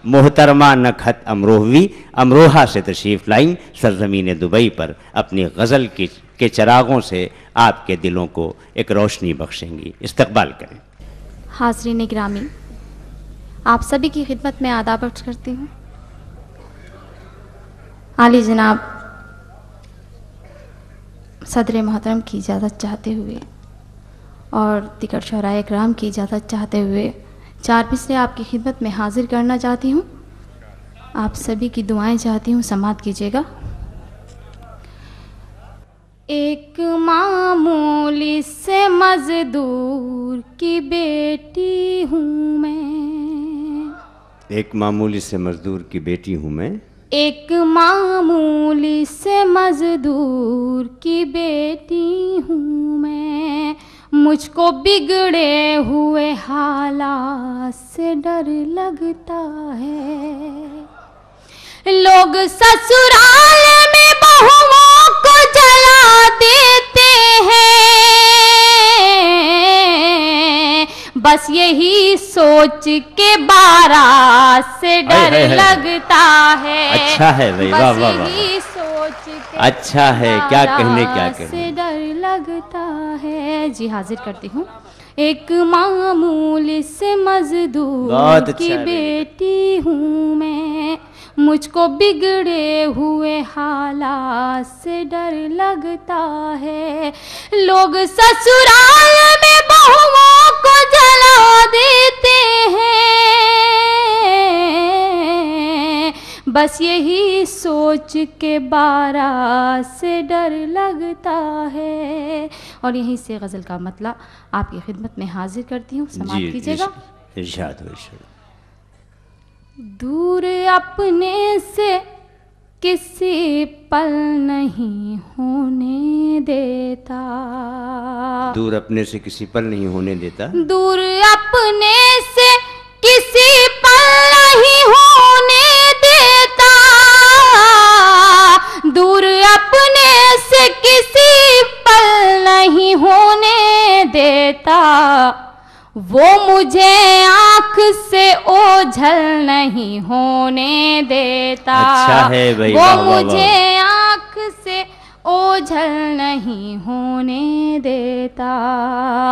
मोहतरमा नखत अमरोहवी अमरोहा से तशरीफ़ लाई सरज़मीन दुबई पर अपनी गज़ल के चरागों से आपके दिलों को एक रोशनी बख्शेंगी। इस्तकबाल करें। हाज़रीन गिरामी, आप सभी की खिदमत में आदाब अर्ज़ करती हूँ। आली जनाब सदर मोहतरम की इजाज़त चाहते हुए और दिगर शोराए इकराम की इजाज़त चाहते हुए 4 मिसरे आपकी खिदमत में हाजिर करना चाहती हूँ। आप सभी की दुआएं चाहती हूँ, समाअत कीजिएगा। एक मामूली से मजदूर की बेटी हूँ मैं, एक मामूली से मजदूर की बेटी हूँ मैं, एक मामूली से मजदूर की बेटी हूँ मैं। मुझको बिगड़े हुए हालात से डर लगता है। लोग ससुराल में बहुओं को जला देते हैं, बस यही सोच के बारात से डर लगता है। अच्छा है भाई, वाह वाह वाह, सोच के अच्छा है, क्या कहने क्या कहने से डर लगता है। जी हाजिर करती हूँ। एक मामूली से मजदूर की बेटी हूँ मैं, मुझको बिगड़े हुए हालात से डर लगता है। लोग ससुराल में बहुओं को जला देते हैं, बस यही सोच के बारात से डर लगता है। और यहीं से गज़ल का मतला आपकी खिदमत में हाजिर करती हूँ, समाअत कीजिएगा। इरशाद हो। दूर अपने से किसी पल नहीं होने देता, दूर अपने से किसी पल नहीं होने देता, दूर अपने से किसी पल नहीं होने देता, दूर अपने से किसी पल नहीं होने देता। वो मुझे आँख से ओझल नहीं होने देता। अच्छा है भाई, वो मुझे आँख से ओझल नहीं होने देता।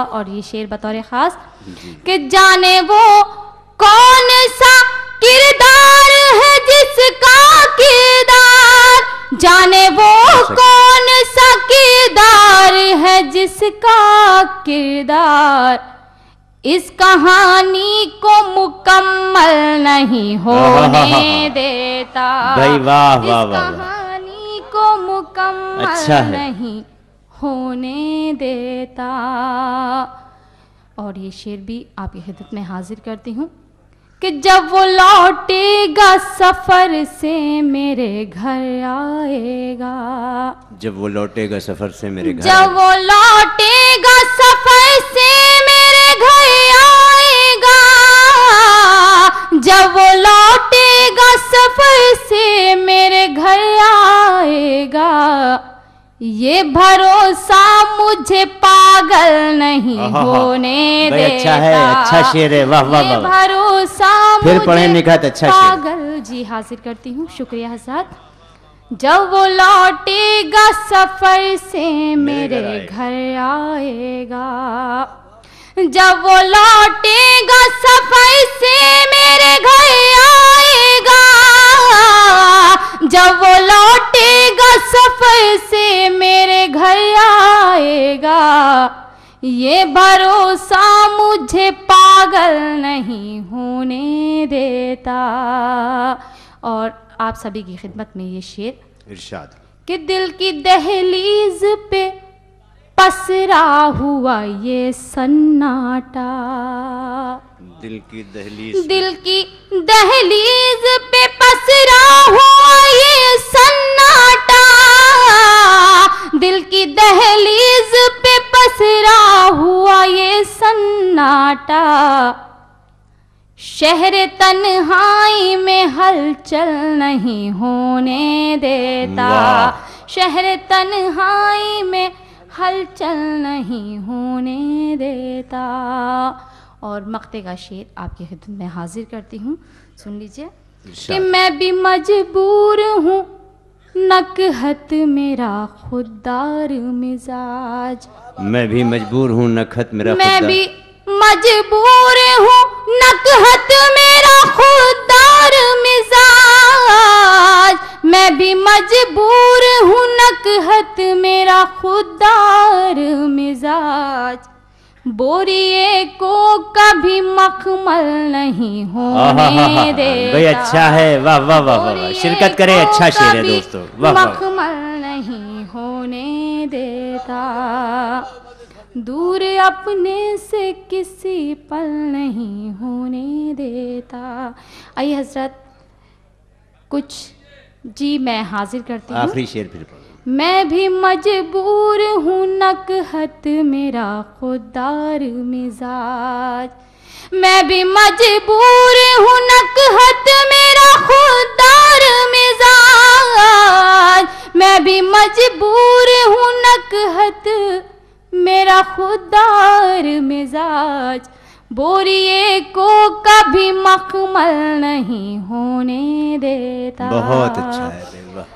और ये शेर बतौर ख़ास कि जाने वो कौन सा किरदार है जिसका किरदार, जाने वो कौन सा किरदार है जिसका किरदार इस कहानी को मुकम्मल नहीं होने देता। भाई वाह वाह वाह, इस कहानी को मुकम्मल अच्छा नहीं होने देता। और ये शेर भी आपकी खिदमत में हाजिर करती हूँ कि जब वो लौटेगा सफर से मेरे घर आएगा, जब वो लौटेगा सफर से मेरे घर, जब वो लौटेगा सफर से मेरे घर आएगा, जब वो लौटेगा सफर से मेरे घर आएगा। ये भरोसा मुझे पागल नहीं होने देता। अच्छा है, अच्छा शेर है, वाह वाह वाह। भरोसा फिर पढ़े निकात अच्छा शेर। पागल जी हाजिर करती हूँ, शुक्रिया हज़रात। जब वो लौटेगा सफर से मेरे घर आएगा, जब वो लौटेगा सफर से मेरे घर आएगा, जब वो लौटेगा सफर से मेरे घर आएगा। ये भरोसा मुझे पागल नहीं होने देता। और आप सभी की खिदमत में ये शेर इरशाद कि दिल की दहलीज पे पसरा हुआ ये सन्नाटा, दिल की दहलीज, दिल की दहलीज पे पसरा हुआ ये सन्नाटा, दिल की दहलीज पे पसरा हुआ ये सन्नाटा। शहर तन्हाई में हलचल नहीं होने देता, शहर तन्हाई में हलचल नहीं होने देता। और मक्ते का शेर आपकी खिदमत में हाजिर करती हूँ। सुन लीजिए कि मैं भी मजबूर हूँ, नकहत मेरा खुददार मिजाज। मैं भी मजबूर हूँ, नकहत मेरा मैं खुददार। भी मजबूर हूँ, नकहत मेरा खुददार मिजाज। मैं भी मजबूर हूँ, नकहत मेरा खुददार मिजाज। बोरिए को कभी मखमल नहीं होने देता। भाई अच्छा है, वाह वाह वाह वाह, शिरकत करें, अच्छा शेर है दोस्तों, वाह वाह। मखमल नहीं होने देता, दूर अपने से किसी पल नहीं होने देता। आइए हजरत कुछ जी मैं हाजिर करती हूँ। आखिरी शेर फिर पढ़ो। मैं भी मजबूर हूँ, नकहत मेरा खुददार मिजाज। मैं भी मजबूर हूँ, नकहत मेरा खुददार मिजाज। मैं भी मजबूर हूँ, नकहत मेरा खुददार मिजाज। बोरिए को कभी मखमल नहीं होने देता। बहुत अच्छा है, वाह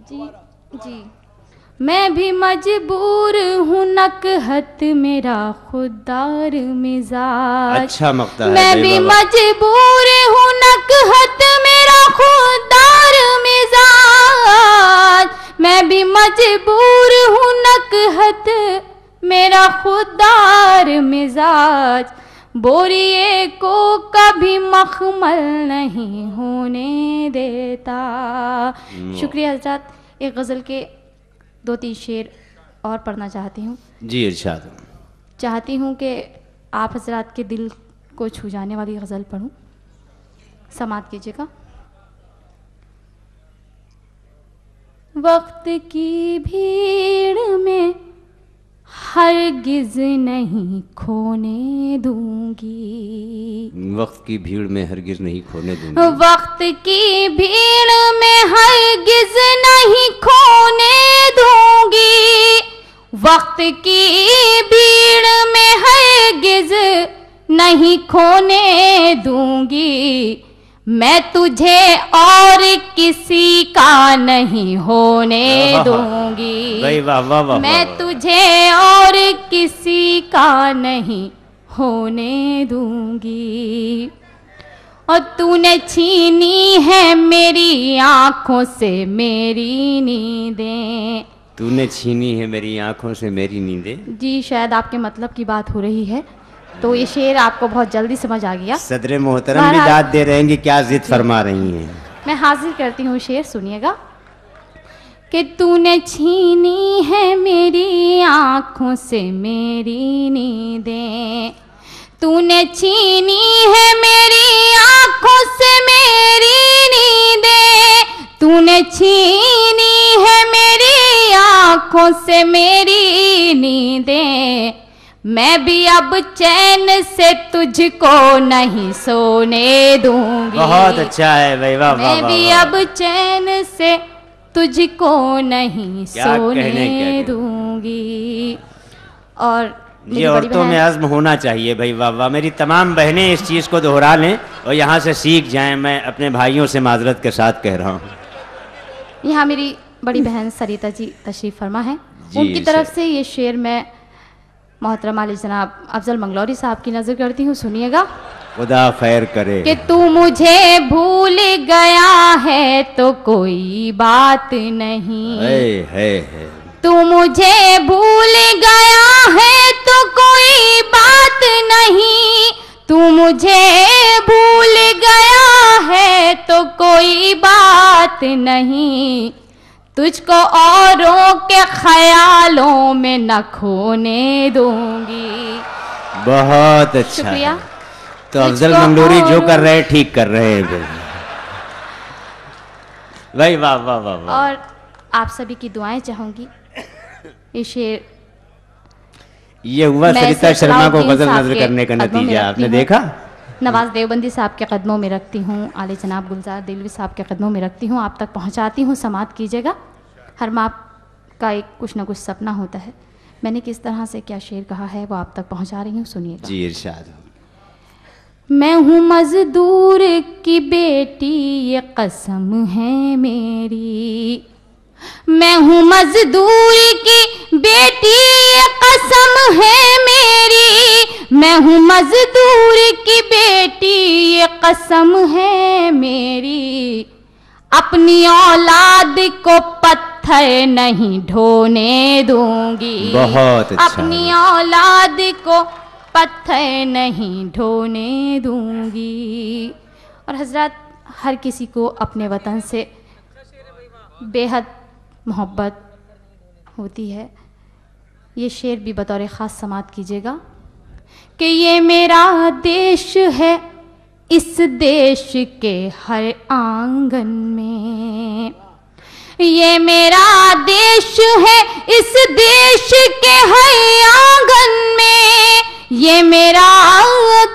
जी जी। मैं भी मजबूर हूँ, नकहत मेरा खुददार मिजाज। अच्छा मक्ता है। मैं भी मजबूर हूँ, नकहत मेरा खुददार मिजाज। मैं भी मजबूर हूँ, नकहत मेरा खुददार मिजाज। बोरिए को कभी मखमल नहीं होने देता। शुक्रिया हजरत। एक गज़ल के 2-3 शेर और पढ़ना चाहती हूँ। जी इरशाद। चाहती हूँ कि आप हजरात के दिल को छू जाने वाली गज़ल पढ़ूँ, समात कीजिएगा। वक्त की भीड़ में हरगिज़ नहीं खोने दूंगी। वक्त की भीड़ में हरगिज़ नहीं खोने दूंगी। वक्त की भीड़ में हरगिज़ नहीं खोने दूंगी। वक्त की भीड़ में हरगिज़ नहीं खोने दूंगी। मैं तुझे और किसी का नहीं होने दूंगी। वाह वाह वाह। मैं तुझे और किसी का नहीं होने दूंगी। और तूने छीनी है मेरी आंखों से मेरी नींदें। तूने छीनी है मेरी आंखों से मेरी नींदें। जी शायद आपके मतलब की बात हो रही है, तो ये शेर आपको बहुत जल्दी समझ आ गया। सदर मोहतरम भी दाद दे रहे हैं कि क्या जिद फरमा रही हैं। मैं हाजिर करती हूँ शेर, सुनिएगा कि तूने छीनी है मेरी आंखों से मेरी नींदें। तूने छीनी है मेरी आंखों से मेरी नींदें। तूने छीनी है मेरी आंखों से मेरी नींदें। मैं भी अब चैन से तुझको नहीं सोने दूंगी। बहुत अच्छा है भाई, वाह वाह। मैं भी अब चैन से तुझको नहीं सोने दूंगी। और ये औरतों में अज़्म होना चाहिए भाई, वाह वाह। मेरी तमाम बहनें इस चीज़ को दोहरा लें और यहाँ से सीख जाएं। मैं अपने भाइयों से माजरत के साथ कह रहा हूँ। यहाँ मेरी बड़ी बहन सरिता जी तशरीफ़ फरमा है, उनकी तरफ से ये शेर मैं मोहतरम आली जनाब अफजल मंगलौरी साहब की नज़र करती हूँ, सुनिएगा। खुदा खैर करे। कि तू मुझे भूल गया है तो कोई बात नहीं। है। तू मुझे भूल गया है तो कोई बात नहीं। तू मुझे भूल गया है तो कोई बात नहीं। तुझको औरों के ख्यालों में न खोने दूंगी। बहुत अच्छा। शुक्रिया। तो अफजल मंगलौरी जो कर रहे हैं ठीक कर रहे हैं भाई, वाह वाह वाह वाह। और आप सभी की दुआएं चाहूंगी। ये शेर ये हुआ सरिता शर्मा को गजल नजर करने का नतीजा, आपने देखा। नवाज देवबंदी साहब के कदमों में रखती हूँ, आले जनाब गुलजार दिलवी साहब के कदमों में रखती हूँ, आप तक पहुँचाती हूँ, समात कीजिएगा। हर माँ का एक कुछ ना कुछ सपना होता है। मैंने किस तरह से क्या शेर कहा है वो आप तक पहुँचा रही हूँ, सुनिएगा। जी इरशाद। मैं हूँ मजदूर की बेटी ये कसम है मेरी, मैं हूँ मजदूर की बेटी ये कसम है मेरी, मैं हूँ मजदूर की बेटी ये कसम है मेरी, अपनी औलाद को पत्थर नहीं ढोने दूंगी, बहुत अच्छा। अपनी औलाद को पत्थर नहीं ढोने दूंगी। और हजरत, हर किसी को अपने वतन से बेहद मोहब्बत होती है। ये शेर भी बतौर ख़ास समात कीजिएगा कि ये मेरा देश है, इस देश के हर आंगन में, ये मेरा देश है, इस देश के हर आंगन में, ये मेरा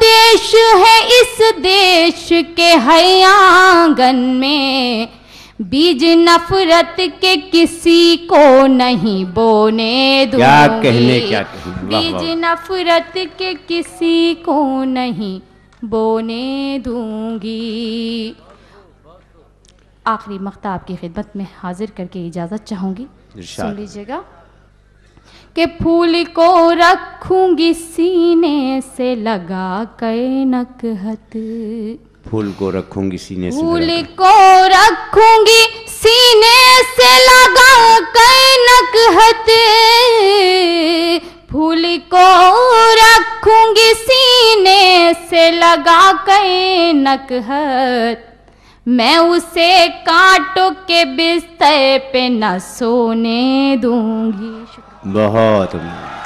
देश है, इस देश के हर आंगन में, बीज नफरत के किसी को नहीं बोने दूंगी, क्या कहने, क्या कहने, बीज नफरत के किसी को नहीं बोने दूंगी। आखिरी मक्ता आपकी खिदमत में हाजिर करके इजाज़त चाहूँगी, सुन लीजिएगा कि फूल को रखूँगी सीने से लगा कर नकहत, फूल को रखूंगी सीने से, फूल को रखूँगी सीने से लगा कर नकहत, फूल को रखूँगी सीने से लगा कर नकहत, मैं उसे कांटों के बिस्तर पे न सोने दूंगी। बहुत